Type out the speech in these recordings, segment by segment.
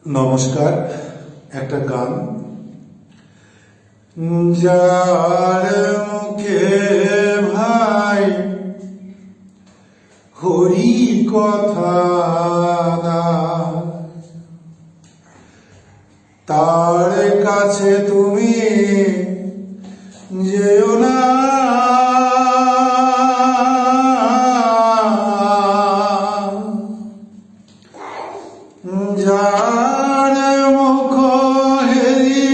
নমস্কার। একটা গান। যার মুখে ভাই হরি কথা না, তার কাছে তুমি যেও না। যার মুখ হেরি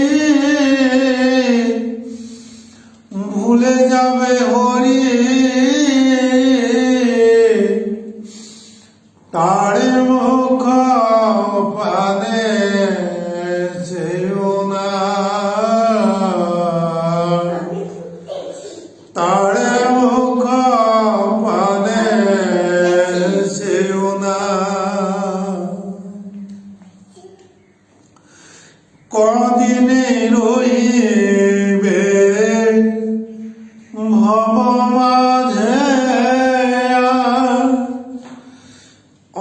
ভুলে যাবে হরি, তার মুখ পানে যেও না। তার মুখ পানে যেও না। কদিনে রইবে ভব মাঝে,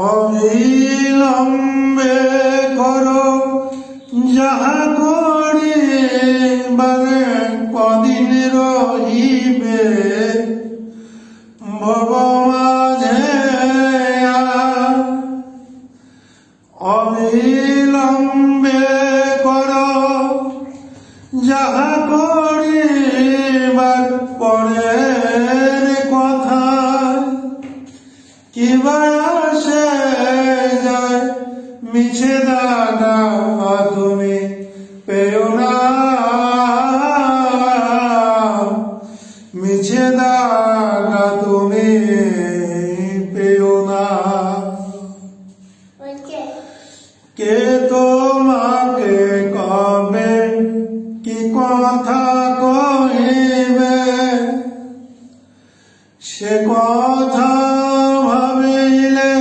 অবিলম্বে করো যাহা করিবারে। কদিন রহিবে ভব মাঝে, অবিলম্বে যাহা করিবার পরের কথা কিবার আসে যায় মিছে দানা তুমি পেও না। মিছে দানা তুমি পেও না। কে তোমাকে কবে কি কথা কহিবে, সে কথা ভাবিলে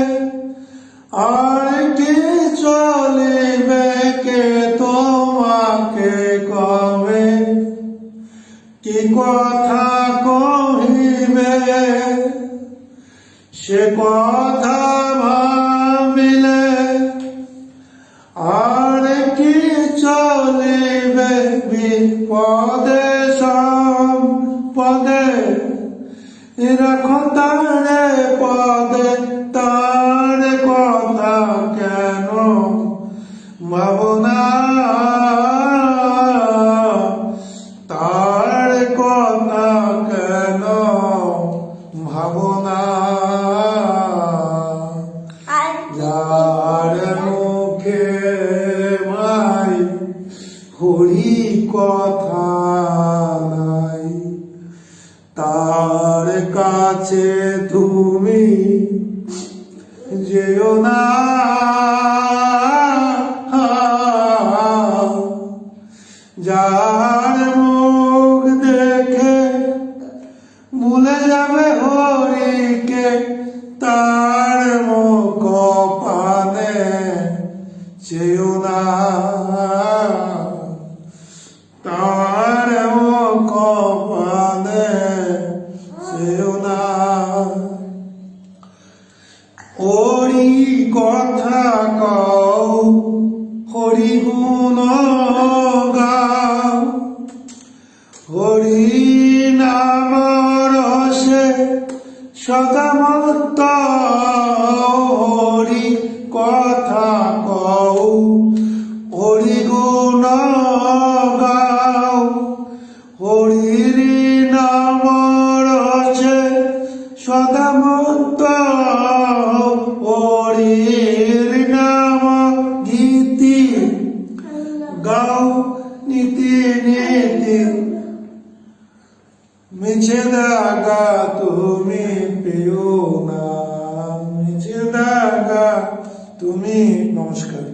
আর কি চলিবে। কে তোমাকে কবে কি কথা কহিবে, সে কথা ভাবিলে আর কি চলিবে। বিপদে সম্পদে রাখো তারে পদে, তার কথা কেন ভাবো না। তার কথা কেন ভাবো না। যার মুখে ভাই হরি কথা নাই, তার কাছে তুমি যেও না। যার মুখ দেখে ভুলে যাবে হরিকে, তার মুখ পানে যেও না। তার মুখ পানে যেও না। হরি কথা কও, হরি গুণ গাও, হরি নাম রসে সদা মত্ত। হরি কথা কও, হরি গুণ গাও, হরির নাম রসে সদা মত্ত। হরির নাম গীতি গাও নীতি নীতি। মিছে দাগা তুমি পেও না। মিছে দাগা তুমি। নমস্কার।